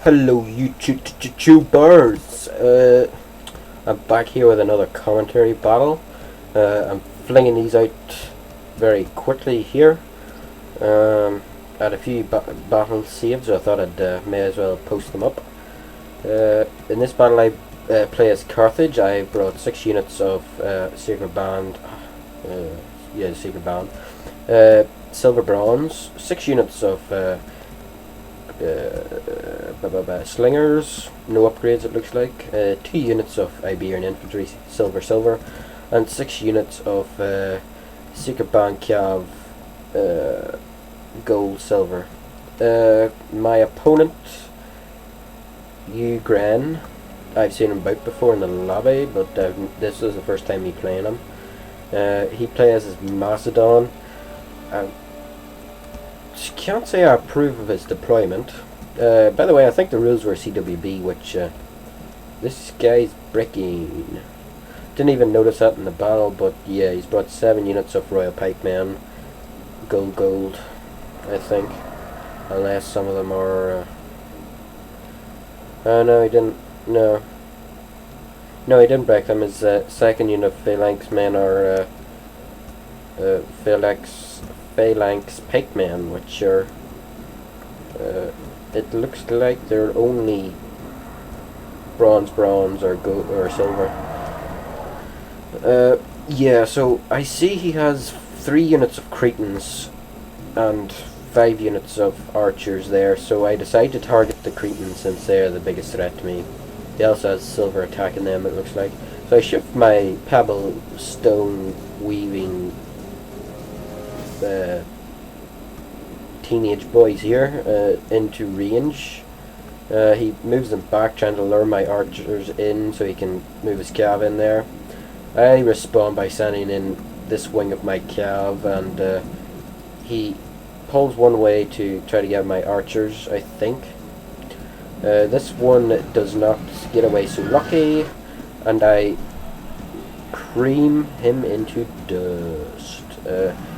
Hello, YouTubers. I'm back here with another commentary battle. I'm flinging these out very quickly here. Had a few battle saves, so I thought I'd may as well post them up. In this battle, I play as Carthage. I brought 6 units of Sacred Band. Sacred Band. Silver Bronze. 6 units of slingers, no upgrades it looks like, 2 units of Iberian infantry, silver, and 6 units of Secret Band Cav, gold, silver. My opponent, Ugren, I've seen him about before in the lobby, but this is the first time me playing him. He plays as Macedon. Can't say I approve of his deployment. By the way, I think the rules were CWB, which this guy's breaking. Didn't even notice that in the battle, but yeah, he's brought 7 units of Royal Pikemen, gold, I think, unless some of them are. Oh no, he didn't. No, he didn't break them. His second unit of Phalanx men are Phalanx pikemen, which are it looks like they're only bronze or gold or silver. Yeah, so I see he has 3 units of Cretans and 5 units of archers there, so I decide to target the Cretans since they're the biggest threat to me. He also has silver attacking them, it looks like. So I shift my pebble stone weaving teenage boys here into range. He moves them back, trying to lure my archers in so he can move his cav in there. I respond by sending in this wing of my cav, and he pulls one way to try to get my archers, I think. This one does not get away so lucky, and I cream him into dust.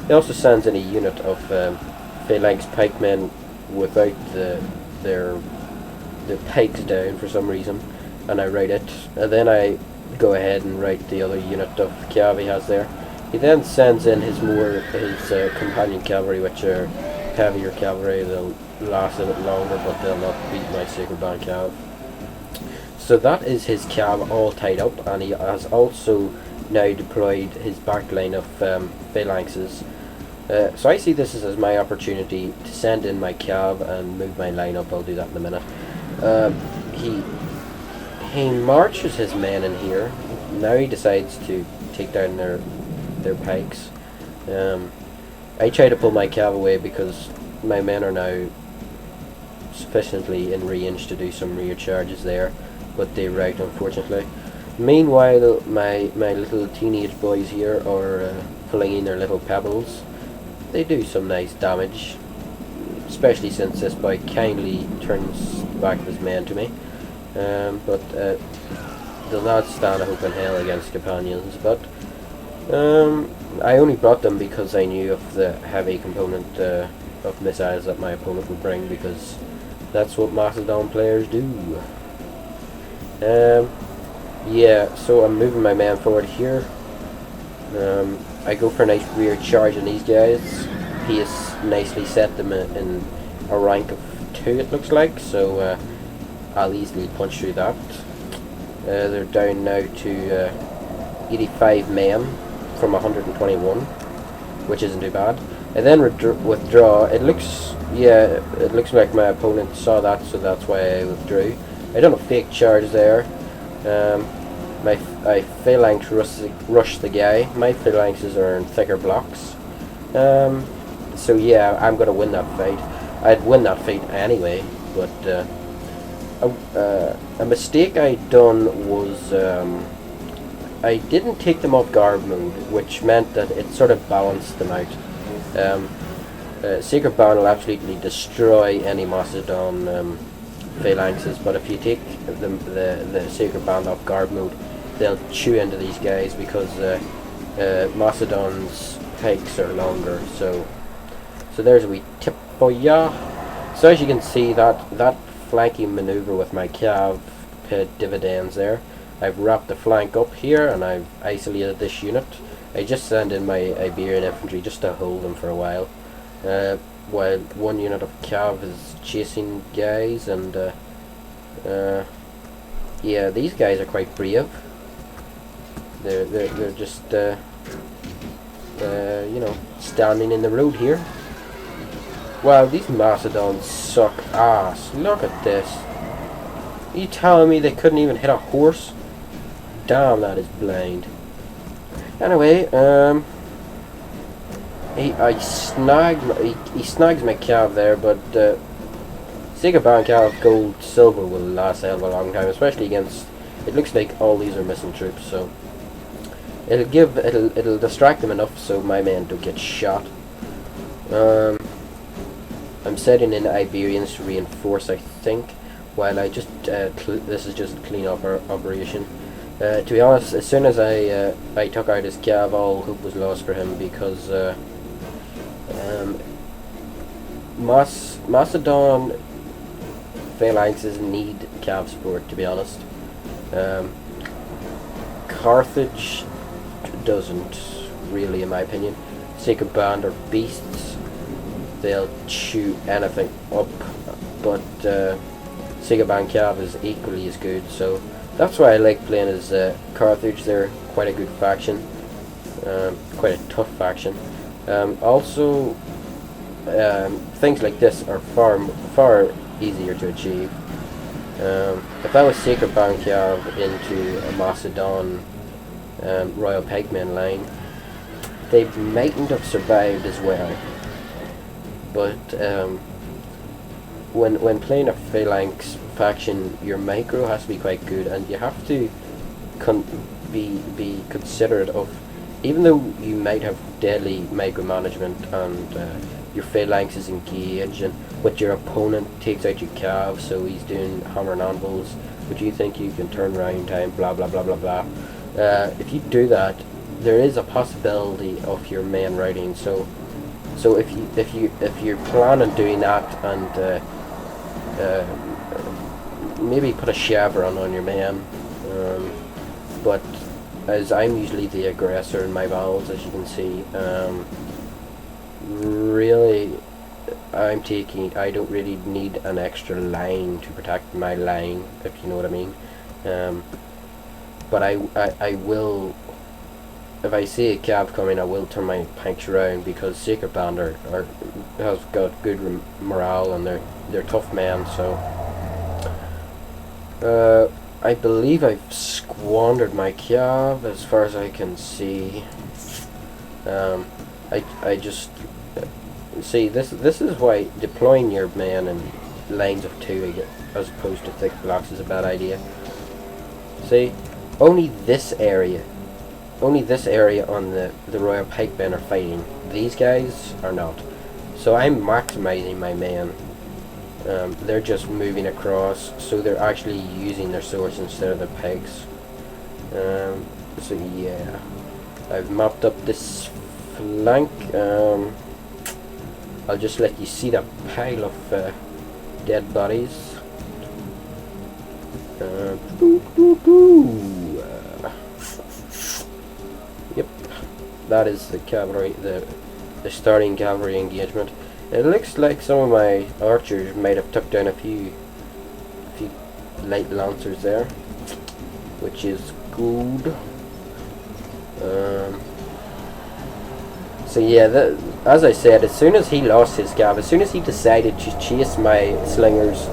He also sends in a unit of Phalanx pikemen without the pikes down for some reason, and I write it. And then I go ahead and write the other unit of cav he has there. He then sends in his companion cavalry, which are heavier cavalry. They'll last a bit longer, but they'll not beat my Sacred Band cav. So that is his cav all tied up, and he has also now deployed his back line of phalanxes. So I see this as my opportunity to send in my cav and move my line up. I'll do that in a minute. He marches his men in here. Now he decides to take down their pikes. I try to pull my cav away because my men are now sufficiently in range to do some rear charges there, but they rout, unfortunately. Meanwhile, my little teenage boys here are flinging their little pebbles. They do some nice damage, especially since this boy kindly turns the back of his men to me. But they'll not stand a hope in hell against companions. But I only brought them because I knew of the heavy component of missiles that my opponent would bring, because that's what Macedon players do. Yeah, so I'm moving my man forward here. I go for a nice rear charge on these guys. He has nicely set them in a rank of 2, it looks like, so I'll easily punch through that. They're down now to 85 men from 121, which isn't too bad. I then withdraw. It looks like my opponent saw that, so that's why I withdrew. I done a fake charge there. I phalanx rush the guy. My phalanxes are in thicker blocks. So yeah, I'm gonna win that fight. I'd win that fight anyway, but a mistake I done was I didn't take them off guard mode, which meant that it sort of balanced them out. Sacred Band will absolutely destroy any Macedon phalanxes, but if you take the Sacred Band off guard mode, they'll chew into these guys because Macedon's pikes are longer. So there's a wee tip for ya. So as you can see, that flanking maneuver with my cav paid dividends there. I've wrapped the flank up here and I've isolated this unit. I just send in my Iberian infantry just to hold them for a while one unit of cav is chasing guys, and yeah, these guys are quite brave. They're just you know, standing in the road here. Wow, these Macedons suck ass. Look at this. Are you telling me they couldn't even hit a horse? Damn, that is blind. Anyway, he snags my cav there, but Sagaban cav gold silver will last a hell of a long time, especially against. It looks like all these are missing troops, so it'll distract them enough so my men don't get shot. I'm setting in Iberians to reinforce, I think, while I just this is just a clean up operation. To be honest, as soon as I took out his cav, all hope was lost for him, because Macedon phalanxes need cav support, to be honest. Carthage doesn't really, in my opinion. Sacred Band are beasts. They'll chew anything up, but Sacred Band cav is equally as good, so that's why I like playing as Carthage. They're quite a good faction, quite a tough faction. Also, things like this are far easier to achieve. If that was Sacred Band cav into a Macedon Royal Pikemen line, they mightn't have survived as well. But when playing a phalanx faction, your micro has to be quite good, and you have to be considerate of, even though you might have deadly micromanagement and your phalanx is engaged, and but your opponent takes out your cav, so he's doing hammer and anvils, but you think you can turn around time, blah blah blah blah blah. If you do that, there is a possibility of your men routing. So if you're planning on doing that, and maybe put a chevron on your man, but as I'm usually the aggressor in my battles, as you can see, really I don't really need an extra line to protect my line, if you know what I mean. But I will, if I see a cav coming, I will turn my pikes around, because Sacred Band has got good morale, and they're tough men. So I believe I've squandered my cav as far as I can see. I just see this is why deploying your men in lines of 2 as opposed to thick blocks is a bad idea. See, only this area on the Royal Pikemen are fighting. These guys are not. So I'm maximizing my men. They're just moving across, so they're actually using their swords instead of their pikes. So yeah, I've mapped up this flank. I'll just let you see that pile of dead bodies. Yep, that is the cavalry, the starting cavalry engagement. It looks like some of my archers might have took down a few light lancers there, which is good. So yeah, as I said, as soon as he lost his cav, as soon as he decided to chase my slingers,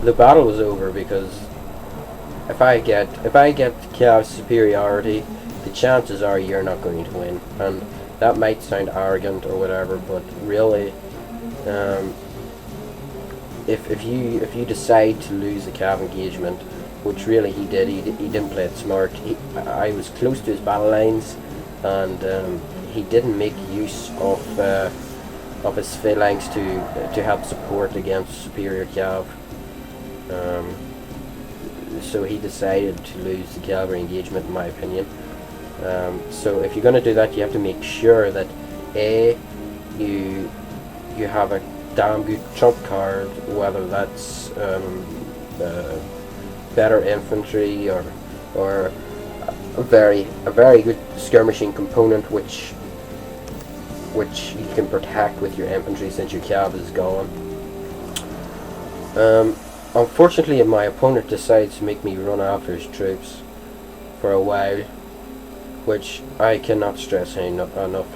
the battle was over, because if I get cav superiority, the chances are you're not going to win. And that might sound arrogant or whatever, but really, if you decide to lose a cav engagement, which really he did, he didn't play it smart. I was close to his battle lines, and he didn't make use of his phalanx to help support against superior cav. So he decided to lose the cavalry engagement, in my opinion. So if you're going to do that, you have to make sure that A, you have a damn good trump card, whether that's better infantry or a very good skirmishing component which you can protect with your infantry since your cav is gone. Unfortunately, my opponent decides to make me run after his troops for a while, which I cannot stress enough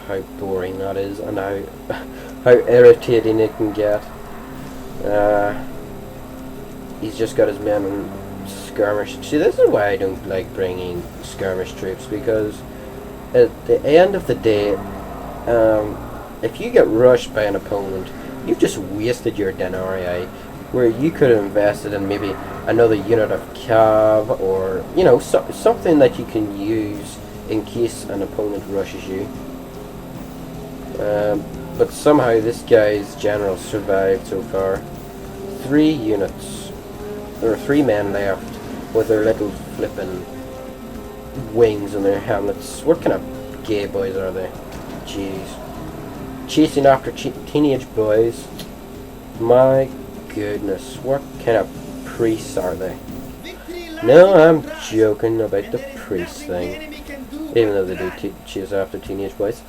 how boring that is and how irritating it can get. He's just got his men in skirmish. See, this is why I don't like bringing skirmish troops, because at the end of the day, if you get rushed by an opponent, you've just wasted your denarii, where you could have invested in maybe another unit of cav, or something that you can use in case an opponent rushes you. But somehow this guy's general survived so far. 3 units. There are 3 men left with their little flippin' wings on their helmets. What kind of gay boys are they? Jeez. Chasing after teenage boys. My goodness, what kind of priests are they? No, I'm joking about the priest thing, even though they do chase after teenage boys.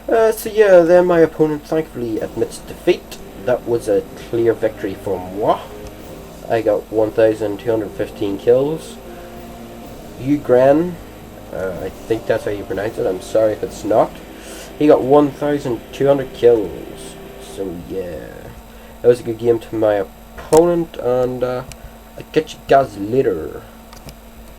So yeah, then my opponent thankfully admits defeat. That was a clear victory for moi. I got 1,215 kills. Ugren, I think that's how you pronounce it, I'm sorry if it's not. He got 1,200 kills. So yeah, that was a good game to my opponent, and I'll catch you guys later.